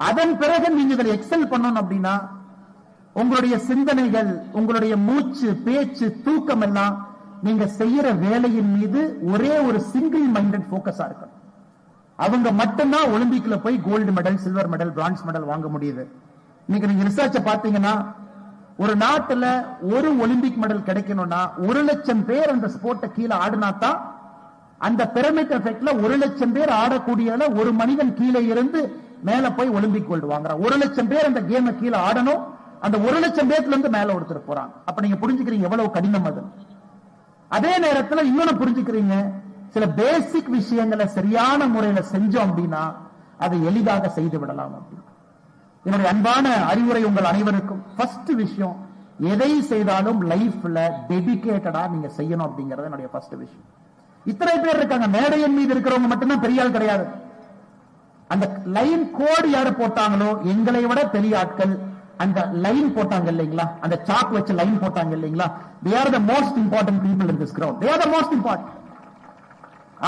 அதன் பிறகு நீங்க இதில் எக்ஸல் பண்ணணும். அப்படின்னா உங்களுடைய சிந்தனைகள், உங்களுடைய மூச்சு, பேச்சு, தூக்கம் எல்லாம் நீங்க செய்யற வேலையின் மீது ஒரே ஒரு சிங்கிள் மைண்டட் போக்கஸா இருக்கணும். அவங்க மட்டும்தான் ஒலிம்பிக்ல போய் gold medal, silver medal, bronze medal வாங்க முடியுது. இன்னைக்கு நீங்க ரிசர்ச்ச பாத்தீங்கன்னா ஒரு நாட்டுல ஒரு ஒலிம்பிக் மெடல் கிடைக்கணும்னா 1,00,000 பேர் அந்த ஸ்போர்ட்டை கீழே ஆடினாத்தான் அந்த பிரமிட் எஃபெக்ட்ல 1,00,000 பேர் ஆடக்கூடிய ஒரு மனிதன் கீழே இருந்து மேல போய் ஒலிம்பிக் கோல்டு வாங்குறான். 1,00,000 பேர் அந்த கேம் கீழே ஆடணும். அந்த 1,00,000 பேர்ல இருந்து மேல ஒருத்தர் போறாங்க. அப்ப நீங்க புரிஞ்சுக்கிறீங்க எவ்வளவு கடினம் அது. அதே நேரத்தில் இன்னொன்னு புரிஞ்சுக்கிறீங்க, சில பேசிக் விஷயங்களை சரியான முறையில செஞ்சோம் அப்படின்னா அதை எளிதாக செய்து விடலாம். என்னுடைய அன்பான அறிவுரை உங்கள் அனைவருக்கும், ஃபர்ஸ்ட் விஷயம், எதை செய்தாலும் லைஃப்ல டெடிகேட்டடா நீங்க செய்யணும் அப்படிங்கறது என்னுடைய ஃபர்ஸ்ட் விஷயம். இத்தனை பேர் இருக்காங்க, மேடையின் மீது இருக்கிறவங்க மட்டும்தான் பெரிய ஆள் கிடையாது. அந்த லைன் கோடு யாரு போட்டாங்களோ எங்களை விட பெரிய ஆட்கள் அந்த லைன் போட்டாங்க இல்லைங்களா, அந்த சாக் வச்சு லைன் போட்டாங்க இல்லைங்களா, they are the most important people in this crowd. They are the most important.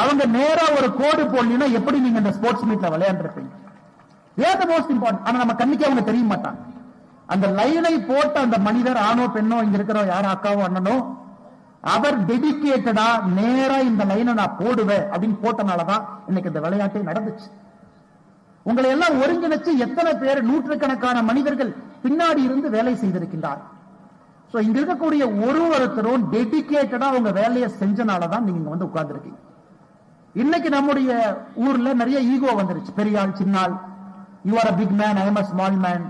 அவங்க நேரா ஒரு கோடு போடலனா எப்படி நீங்க இந்த ஸ்போர்ட்ஸ் மீட்ல விளையாண்டுருப்பீங்க? they are the most important. ஆனா நம்ம கண்ணுக்கு அவங்க தெரிய மாட்டாங்க. அந்த லைனை போட்ட அந்த மனிதர், ஆணோ பெண்ணோ, இங்க இருக்கிற யாரோ அக்காவோ அண்ணனோ, அவர் டெடிகேட்டடா நேரா இந்த லைனை நான் போடுவேன் அப்படின்னு போட்டனாலதான் இன்னைக்கு இந்த விளையாட்டே நடந்துச்சு. உங்களை எல்லாம் ஒருங்கிணைச்சு எத்தனை பேர், நூற்றுக்கணக்கான மனிதர்கள் பின்னாடி இருந்து வேலை செய்திருக்கின்றார். சோ இங்க இருக்கக்கூடிய ஒருத்தரும் டெடிகேட்டடா உங்க வேலையை செஞ்சனாலதான் நீங்க வந்து உட்கார்ந்து இருக்கீங்க. இன்னைக்கு நம்முடைய ஊர்ல நிறைய ஈகோ வந்துருச்சு. பெரியாள், சின்னாள், you are a big man, I am a small man.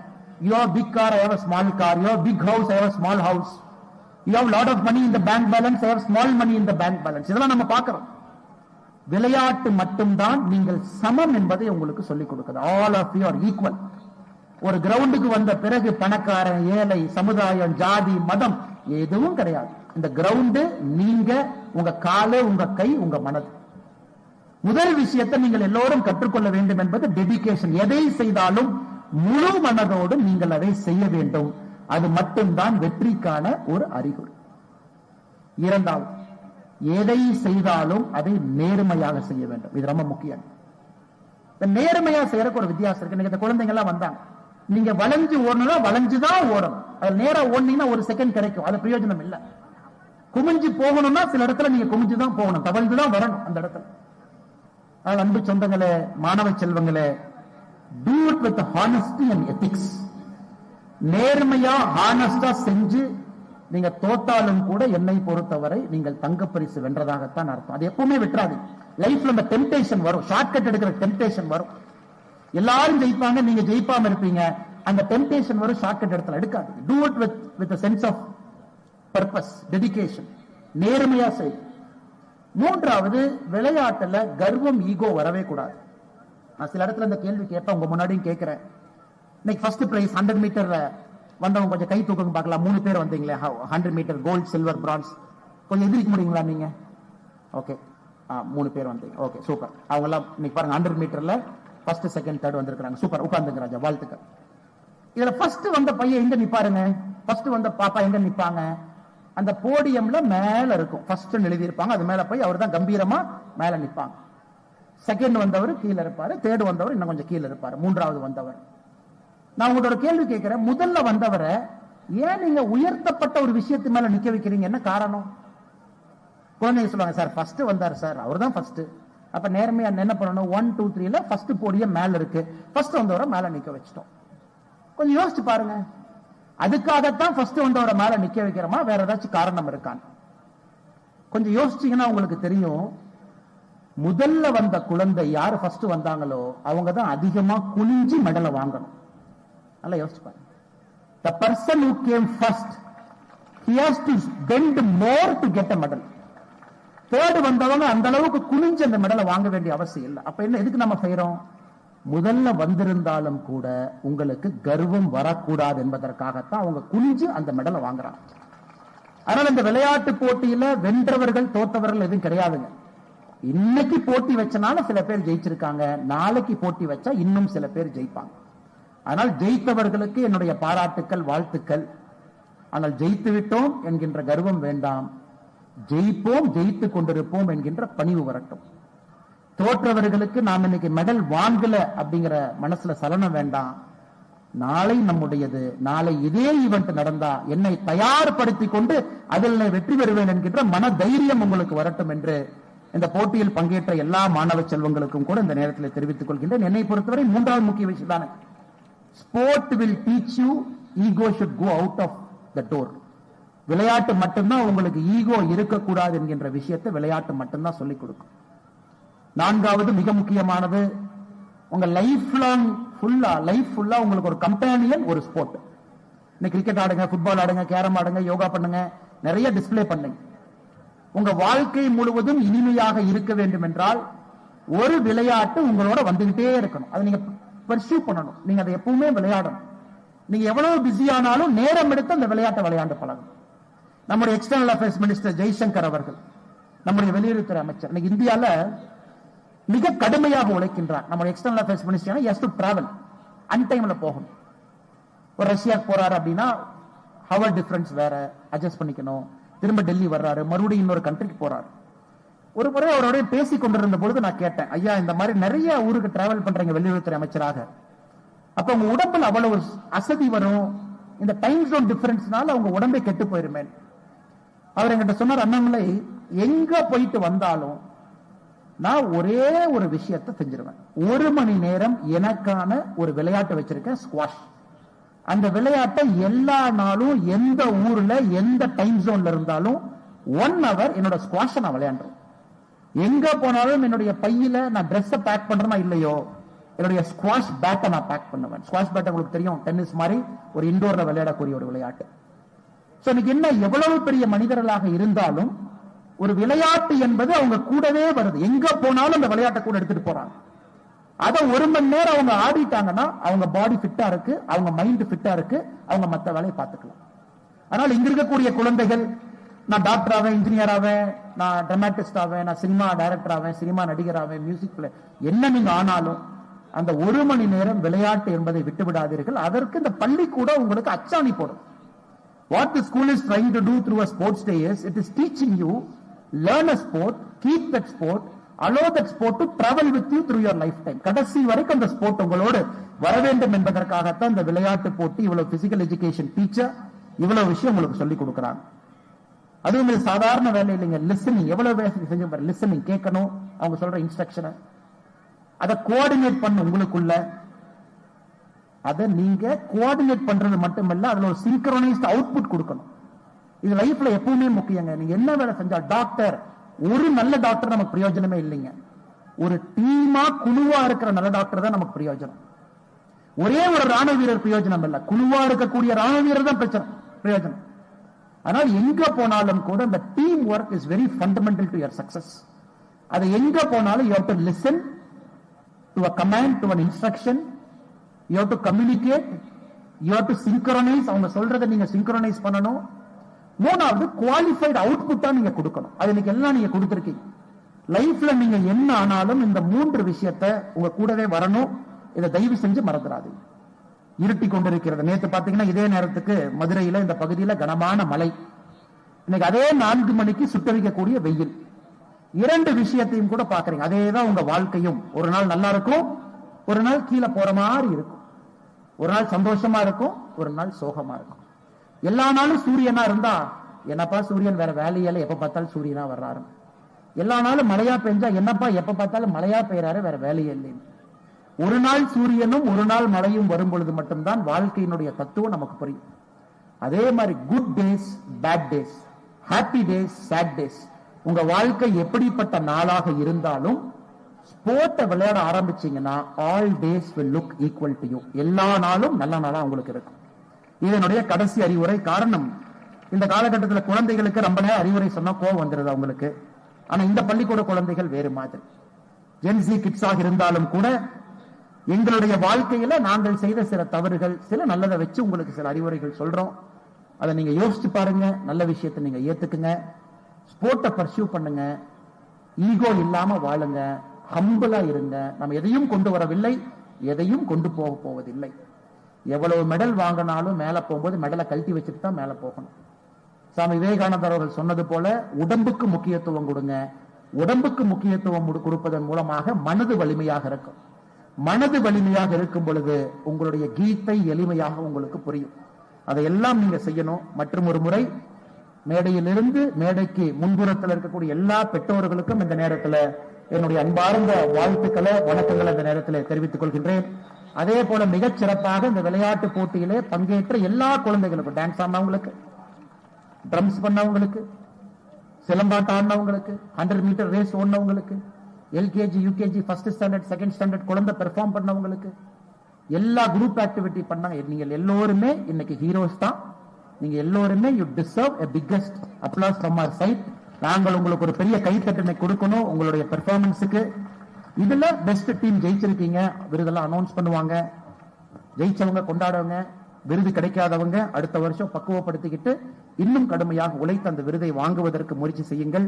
You have big car, I have a small car. You have big house, I have a small house. You have lot of money in the bank balance, I have small money in the bank balance. இதெல்லாம் நம்ம பார்க்கிறோம். விளையாட்டு மட்டும்தான் நீங்கள் சமம் என்பதை உங்களுக்கு சொல்லிக் கொடுக்குது. All of you are equal. ஒரு கிரவுண்டுக்கு வந்த பிறகு பணக்காரன், ஏழை, சமுதாயம், ஜாதி, மதம் எதுவும் கிடையாது. இந்த கிரவுண்டு நீங்க, உங்க காலு, உங்க கை, உங்க மனது. முதல் விஷயத்தை நீங்கள் எல்லோரும் கற்றுக்கொள்ள வேண்டும் என்பது டெடிகேஷன். எதை செய்தாலும் முழு மனதோடு நீங்கள் அதை செய்ய வேண்டும். அது மட்டும்தான் வெற்றிக்கான ஒரு அறிகுறி. இரண்டாவது, எதை செய்தாலும் அதை நேர்மையாக செய்ய வேண்டும். இது ரொம்ப முக்கியம். நேர்மையா செய்யறதுக்கு ஒரு வித்தியாசம் இருக்கு. இன்னைக்கு இந்த குழந்தைங்க எல்லாம் வந்தாங்க, நீங்க வளைஞ்சு ஓடணும்னா வளைஞ்சுதான் ஓடணும். அது நேரா ஓடுனீங்கன்னா ஒரு செகண்ட் கிடைக்கும், அது பிரயோஜனம் இல்லை. குமிஞ்சு போகணும்னா சில இடத்துல நீங்க குமிஞ்சுதான் போகணும், தவழ்ந்துதான் வரணும் அந்த இடத்துல. அன்பு சொந்தங்களே, மாணவ செல்வங்களே, do it with honesty and ethics. நேர்மையா ஹானஸ்டா செஞ்சு நீங்க தோத்தாலும் கூட என்னை பொறுத்தவரை நீங்கள் தங்கப்பரிசு வென்றதாகத்தான் அர்த்தம். அது எப்பவுமே விட்டுறாது. லைஃப்ல அந்த டெம்டேஷன் வரும், ஷார்ட்கட் எடுக்கிற டெம்டேஷன் வரும். எல்லாரும் ஜெயிப்பாங்க, நீங்க ஜெயிப்பாம இருப்பீங்க. அந்த டெம்டேஷன் வரும், ஷார்ட்கட் இடத்துல எடுக்காது. do it with a sense of purpose, dedication. நேர்மையா செய். மூன்றாவது, விளையாட்டுல கர்வம், ஈகோ வரவே கூடாது. நான் சில இடத்துல இந்த கேள்வி கேட்பேன், உங்க முன்னாடியும் கேட்கிறேன். இன்னைக்கு ஃபர்ஸ்ட் பிரைஸ் 100 மீட்டர்ல வந்தவங்க கொஞ்சம் கை தூக்குங்க பார்க்கலாம். 3 பேர் வந்தீங்களே, 100 மீட்டர் கோல்ட், சில்வர், பிரான்ஸ். கொஞ்சம் எதிர்க்க முடியுங்களா நீங்க? ஓகே, 3 பேர் வந்தீங்க. Okay, super. அவங்க எல்லாம் இன்னைக்கு பாருங்க 100 மீட்டர்ல ஃபர்ஸ்ட், செகண்ட், தேர்ட் வந்திருக்காங்க. சூப்பர், உட்கார்ந்துங்க ராஜா, வாழ்த்துக்கள். இதுல ஃபர்ஸ்ட் வந்த பையன் எங்க நிப்பாருங்க? ஃபர்ஸ்ட் வந்த பாப்பா எங்க நிப்பாங்க? அந்த போடியம்ல மேல இருக்கும், ஃபர்ஸ்ட் எழுதி இருப்பாங்க, அது மேல போய் அவர் தான் கம்பீரமா மேல நிப்பாங்க. செகண்ட் வந்தவர் கீழே இருப்பாரு, தேர்ட் வந்தவர் இன்னும் கொஞ்சம் கீழே இருப்பாரு, மூன்றாவது வந்தவர். நான் உங்களோட கேள்வி கேட்கிறேன், முதல்ல வந்தவரை ஏன் நீங்க உயர்த்தப்பட்ட ஒரு விஷயத்து மேல நிக்க வைக்கிறீங்க? என்ன காரணம்? குழந்தைங்க சொல்லுவாங்க, சார் ஃபர்ஸ்ட் வந்தார் சார், அவர் தான் ஃபர்ஸ்ட். அப்ப நேர்மையா என்ன பண்ணணும்? 1, 2, 3ல ஃபர்ஸ்ட் போடியம் மேல இருக்கு, ஃபர்ஸ்ட் வந்தவரை மேல நிக்க வச்சிட்டோம். கொஞ்சம் யோசிச்சு பாருங்க, அதுக்காகத்தான் ஃபர்ஸ்ட் வந்தவரை மேல நிக்க வைக்கிறோமா, வேற ஏதாச்சும் காரணம் இருக்கான்னு கொஞ்சம் யோசிச்சீங்கன்னா உங்களுக்கு தெரியும். முதல்ல வந்த குழந்தை யாரு ஃபர்ஸ்ட் வந்தாங்களோ அவங்க தான் அதிகமா குனிஞ்சு மெடலை வாங்கணும். நல்லா யோசிச்சு பாருங்க. The person who came first, he has to bend more to get a medal. Third வந்தவங்க அந்த அளவுக்கு குனிஞ்சு அந்த மெடலை வாங்க வேண்டிய அவசியம் இல்லை. அப்ப என்ன, எதுக்கு நம்ம செய்யறோம்? முதல்ல வந்திருந்தாலும் கூட உங்களுக்கு கர்வம் வரக்கூடாது என்பதற்காகத்தான் அவங்க குனிஞ்சு அந்த மெடலை வாங்குறாங்க. அதனால இந்த விளையாட்டு போட்டியில வென்றவர்கள் தோத்தவர்கள் எதுவும் கிடையாதுங்க. இன்னைக்கு போட்டி வச்சனால சில பேர் ஜெயிச்சிருக்காங்க, நாளைக்கு போட்டி வச்சா இன்னும் சில பேர் ஜெயிப்பாங்க. ஆனால் ஜெயித்தவர்களுக்கு என்னுடைய பாராட்டுக்கள், வாழ்த்துக்கள். ஆனால் ஜெயித்து விட்டோம் என்கின்ற கர்வம் வேண்டாம். ஜெயிப்போம், ஜெயித்துக் கொண்டிருப்போம் என்கின்ற பணிவு வரட்டும். தோற்றவர்களுக்கு நாம் இன்னைக்கு மெடல் வாங்கல அப்படிங்கிற மனசுல சலனம் வேண்டாம். நாளை நம்முடையது, நாளை இதே ஈவெண்ட் நடந்தா என்னை தயார்படுத்திக் கொண்டு அதில் வெற்றி பெறுவேன் என்கின்ற மன தைரியம் உங்களுக்கு வரட்டும் என்று இந்த போட்டியில் பங்கேற்ற எல்லா மாணவ செல்வங்களுக்கும் கூட இந்த நேரத்தில் தெரிவித்துக் கொள்கின்றேன். என்னை பொறுத்தவரை மூன்றாவது முக்கிய விஷயம் தானே, sport will teach you ego should go out of the door. விளையாட்டு மட்டும்தான் உங்களுக்கு ஈகோ இருக்கக்கூடாது என்கின்ற விஷயத்தை விளையாட்டு மட்டும்தான் சொல்லிக் கொடுக்கும். நான்காவது மிக முக்கியமானது, உங்க லைஃப் லாங் ஃபுல்லா லைஃப் ஃபுல்லா உங்களுக்கு ஒரு கம்பேனியன், ஒரு ஸ்போர்ட். இன்னைக்கு கிரிக்கெட் ஆடுங்க, ஃபுட்பால் ஆடுங்க, கேரம் ஆடுங்க, யோகா பண்ணுங்க, நிறைய டிஸ்பிளே பண்ணுங்க. உங்க வாழ்க்கை முழுவதும் இனிமையாக இருக்க வேண்டும் என்றால் ஒரு விளையாட்டு உங்களோட வந்துகிட்டே இருக்கணும். அதை நீங்க பர்சியூ பண்ணணும். நீங்க அதை எப்பவுமே விளையாடணும். நீங்க எவ்வளவு பிஸி ஆனாலும் நேரம் எடுத்து அந்த விளையாட்டை விளையாண்டு பழகணும். நம்முடைய எக்ஸ்டர்னல் அஃபேர்ஸ் மினிஸ்டர் ஜெய்சங்கர் அவர்கள், நம்முடைய வெளியுறவுத்துறை அமைச்சர், இன்னைக்கு இந்தியால மிக கடுமையாக உழைக்கின்றார். நம்முடைய external affairs minister has to travel, அன்டைம்ல போகணும். ஒரு ரஷ்யாக்கு போறாரு அப்படின்னா ஹவர் டிஃபரன்ஸ் வேற, அட்ஜஸ்ட் பண்ணிக்கணும். திரும்ப டெல்லி வர்றாரு, மறுபடியும் இன்னொரு கண்ட்ரிக்கு போறாரு. ஒரு முறை அவரோட பேசி கொண்டிருந்த பொழுது நான் கேட்டேன், ஐயா இந்த மாதிரி நிறைய ஊருக்கு டிராவல் பண்றீங்க வெளியுறவுத்துறை அமைச்சராக, அப்ப உங்க உடம்புல அவ்வளவு அசதி வரும், இந்த டைம் ஜோன் டிஃபரன்ஸ்னால அவங்க உடம்பே கெட்டு போயிருமே. அவர் என்கிட்ட சொன்னார், அண்ணாமலை எங்க போயிட்டு வந்தாலும் நான் ஒரே ஒரு விஷயத்தை செஞ்சிருவேன். 1 மணி நேரம் எனக்கான ஒரு விளையாட்டு வச்சிருக்கேன், ஸ்குவாஷ். அந்த விளையாட்டை எல்லா நாளும் எந்த ஊர்ல எந்த டைம் ஜோன்ல இருந்தாலும் 1 hour என்னோட ஸ்குவாஷை நான் விளையாடுறேன். எங்க போனாலும் என்னுடைய பையில நான் ட்ரெஸ் பேக் பண்றேன்னா இல்லையோ, என்னுடைய ஸ்குவாஷ் பேட்டை நான் பேக் பண்ணுவேன். ஸ்குவாஷ் பேட் உங்களுக்கு தெரியும், டென்னிஸ் மாதிரி ஒரு இண்டோர்ல விளையாடக்கூடிய ஒரு விளையாட்டு. சோ இன்னைக்கு என்ன, எவ்வளவு பெரிய மனிதர்களாக இருந்தாலும் ஒரு விளையாட்டு என்பது அவங்க கூடவே வருது. எங்க போனாலும் அந்த விளையாட்டை கூட எடுத்துட்டு போறாங்க. அதை 1 மணி நேரம் அவங்க ஆடிட்டாங்கன்னா அவங்க பாடி ஃபிட்டா இருக்கு, அவங்க மைண்ட் ஃபிட்டா இருக்கு, அவங்க மத்த வேலையை பார்த்துக்கலாம். அதனால இங்க இருக்கக்கூடிய குழந்தைகள், நான் டாக்டர் ஆவேன், இன்ஜினியர் ஆவேன், நான் டிராமாட்டிஸ்ட் ஆவேன், நான் சினிமா டைரக்டர் ஆவேன், சினிமா நடிகர் ஆவேன், மியூசிக் பிளே, என்ன நீங்க ஆனாலும் அந்த 1 மணி நேரம் விளையாட்டு என்பதை விட்டு விடாதீர்கள். அதற்கு இந்த பள்ளி கூட உங்களுக்கு அச்சாணி போடும். What the school is trying to do through a sports day is, it is teaching you, learn a sport, keep that sport, allow that sport to travel with you through your lifetime. கடைசி வரைக்கும் அந்த ஸ்போர்ட் உங்களோடு வர வேண்டும் என்பதற்காகத்தான் இந்த விளையாட்டு போட்டி, இவ்வளவு பிசிக்கல் எஜுகேஷன் டீச்சர் இவ்வளவு விஷயம் உங்களுக்கு சொல்லி கொடுக்குறாங்க. அதுவும் இது சாதாரண வேலை இல்லைங்க. லிசனிங் எவ்வளவு வேலை செஞ்சு பாரு. லிசனிங் கேட்கணும், அவங்க சொல்ற இன்ஸ்ட்ரக்ஷனை அதை கோஆர்டினேட் பண்ண உங்களுக்குள்ள, அதை நீங்க கோஆர்டினேட் பண்றது மட்டுமல்ல, அதுல ஒரு சிங்க்ரோனைஸ்ட் அவுட்புட் கொடுக்கணும். இது லைஃப்ல எப்பவுமே முக்கியங்க. நீங்க என்ன வேலை செஞ்சா, டாக்டர், ஒரு நல்ல டாக்டர் நமக்கு பிரயோஜனமே இல்லைங்க. ஒரு டீமா குழுவா இருக்கிற நல்ல டாக்டர் தான் நமக்கு பிரயோஜனம். ஒரே ஒரு ராணுவ வீரர் பிரயோஜனம் இல்ல, குழுவா இருக்கக்கூடிய ராணுவ வீரர் தான் பிரயோஜனம். ஆனால் எங்க போனாலும் கூட இந்த team work is very fundamental to your success. அது எங்க போனாலும் you have to listen to a command, to an instruction, you have to communicate, you have to synchronize. அவங்க சொல்றதை நீங்க synchronize பண்ணணும். மூணாவது குவாலிஃபைட் அவுட்புட்டா நீங்க கொடுக்கணும். அது இன்னைக்கு எல்லாம் நீங்க கொடுத்திருக்கீங்க. லைஃப்ல நீங்க என்ன ஆனாலும் இந்த 3 விஷயத்தை உங்க கூடவே வரணும். இதை தயவு செஞ்சு மறந்துடாதீங்க. இருட்டி கொண்டிருக்கிறது. நேற்று பாத்தீங்கன்னா இதே நேரத்துக்கு மதுரையில இந்த பகுதியில கனமான மழை. இன்னைக்கு அதே 4 மணிக்கு சுட்டரிக்கக்கூடிய வெயில். 2 விஷயத்தையும் கூட பாக்குறீங்க. அதேதான் உங்க வாழ்க்கையும். ஒரு நாள் நல்லா இருக்கும், ஒரு நாள் கீழே போற மாதிரி இருக்கும். ஒரு நாள் சந்தோஷமா இருக்கும், ஒரு நாள் சோகமா இருக்கும். எல்லா நாளும் சூரியனா இருந்தா என்னப்பா சூரியன் வேற வேலையில, எப்ப பார்த்தாலும் சூரியனா வர்றாரு. எல்லா நாளும் மழையா பெஞ்சா என்னப்பா எப்ப பார்த்தாலும் மழையா பெய்யறாரு, வேற வேலையே இல்லைன்னு. ஒரு நாள் சூரியனும் ஒரு நாள் மழையும் வரும் பொழுது மட்டும்தான் வாழ்க்கையினுடைய தத்துவம் நமக்கு புரியும். அதே மாதிரி good days, bad days, happy days, sad days, உங்க வாழ்க்கை எப்படிப்பட்ட நாளாக இருந்தாலும் ஸ்போர்ட்டை விளையாட ஆரம்பிச்சீங்கன்னா all days will look equal to you. எல்லா நாளும் நல்ல நாளா உங்களுக்கு இருக்கும். இதனுடைய கடைசி அறிவுரை. காரணம், இந்த காலகட்டத்தில் குழந்தைகளுக்கு ரொம்ப நேரம் அறிவுரை சொன்னா கோவம் வந்துருது அவங்களுக்கு. ஆனா இந்த பள்ளிக்கூட குழந்தைகள் வேறு மாதிரி. ஜென்சி கிட்ஸாக இருந்தாலும் கூட எங்களுடைய வாழ்க்கையில நாங்கள் செய்த சில தவறுகள், சில நல்லதை வச்சு உங்களுக்கு சில அறிவுரைகள் சொல்றோம். அதை நீங்க யோசிச்சு பாருங்க. நல்ல விஷயத்தை நீங்க ஏத்துக்குங்க. ஸ்போர்ட்டை பர்சியூ பண்ணுங்க. ஈகோ இல்லாம வாழுங்க. ஹம்பிளா இருங்க. நம்ம எதையும் கொண்டு வரவில்லை, எதையும் கொண்டு போக போவதில்லை. எவ்வளவு மெடல் வாங்கினாலும் மேல போகும்போது மெடலை கழட்டி வச்சுட்டு தான் மேல போகணும். சாமி விவேகானந்தர் அவர்கள் சொன்னது போல உடம்புக்கு முக்கியத்துவம் கொடுங்க. உடம்புக்கு முக்கியத்துவம் கொடுப்பதன் மூலமாக மனது வலிமையாக இருக்கும். மனது வலிமையாக இருக்கும் பொழுது உங்களுடைய கீதை எளிமையாக உங்களுக்கு புரியும். அதையெல்லாம் நீங்க செய்யணும். மற்றும் ஒரு முறை மேடையிலிருந்து மேடைக்கு முன்புறத்தில் இருக்கக்கூடிய எல்லா பெற்றோர்களுக்கும் இந்த நேரத்தில் என்னுடைய அன்பார்ந்த வாழ்த்துக்களை, வணக்கங்களை இந்த நேரத்தில் தெரிவித்துக் கொள்கின்றேன். அதே போல மிகச் சிறப்பாக இந்த விளையாட்டு போட்டியிலே பங்கேற்ற எல்லா குழந்தைகளுக்கும், டான்ஸ் ஆனவங்களுக்கு, ட்ரம்ஸ் பண்ணவங்களுக்கு, சிலம்பாட்டம் ஆடினவங்களுக்கு, 100 மீட்டர் ரேஸ் ஓடினவங்களுக்கு, LKG, UKG, first standard, second standard குழந்தை பெர்ஃபார்ம் பண்ணவங்களுக்கு, எல்லா குரூப் ஆக்டிவிட்டி பண்ணாங்க. நீங்கள் எல்லோருமே இன்னைக்கு ஹீரோஸ் தான். நீங்க எல்லோருமே you deserve a biggest applause from our side. நாங்கள் உங்களுக்கு ஒரு பெரிய கைத்தட்டனை கொடுக்கணும் உங்களுடைய பெர்ஃபார்மன்ஸுக்கு. இதுல பெஸ்ட் டீம் ஜெயிச்சிருக்கீங்க, விருதெல்லாம் அனௌன்ஸ் பண்ணுவாங்க. ஜெயிச்சவங்க கொண்டாடுவங்க, விருது கிடைக்காதவங்க அடுத்த வருஷம் பக்குவப்படுத்திக்கிட்டு இன்னும் கடுமையாக உழைத்து அந்த விருதை வாங்குவதற்கு முயற்சி செய்யுங்கள்.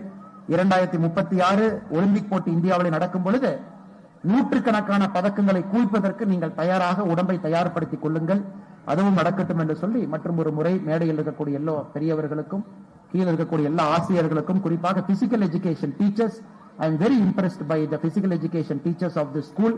2036 ஒலிம்பிக் போட்டி இந்தியாவில் நடக்கும் பொழுது நூற்றுக்கணக்கான பதக்கங்களை குவிப்பதற்கு நீங்கள் தயாராக உடம்பை தயார்படுத்திக் கொள்ளுங்கள். அதுவும் நடக்கட்டும் என்று சொல்லி மற்றும் ஒரு முறை மேடையில் இருக்கக்கூடிய எல்லா பெரியவர்களுக்கும் கீழே இருக்கக்கூடிய எல்லா ஆசிரியர்களுக்கும் குறிப்பாக physical education teachers, I am very impressed by the physical education teachers of the school.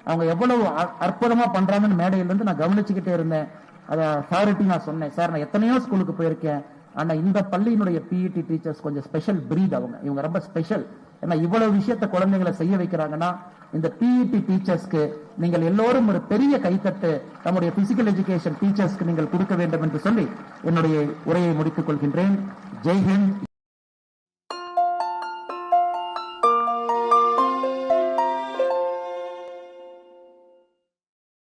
அவங்க எவ்வளவு அற்புதமா பண்றாங்கன்னு மேடையில இருந்து நான் கவனிச்சுக்கிட்டே இருந்தேன். அதை சாரிட்டி நான் சொன்னேன், சார் நான் எத்தனையோ ஸ்கூலுக்கு போயிருக்கேன், ஆனா இந்த பள்ளியினுடைய பிஇடி டீச்சர்ஸ் கொஞ்சம் ஸ்பெஷல் பிரீட். இவங்க ரொம்ப ஸ்பெஷல். ஏன்னா இவ்வளவு விஷயத்த குழந்தைகளை செய்ய வைக்கிறாங்கன்னா இந்த பிஇடி டீச்சர்ஸ்க்கு நீங்கள் எல்லோரும் ஒரு பெரிய கைத்தட்டு நம்முடைய பிசிக்கல் எஜுகேஷன் டீச்சர்ஸ்க்கு நீங்கள் கொடுக்க வேண்டும் என்று சொல்லி என்னுடைய உரையை முடித்துக் கொள்கின்றேன். ஜெய் ஹிந்த்.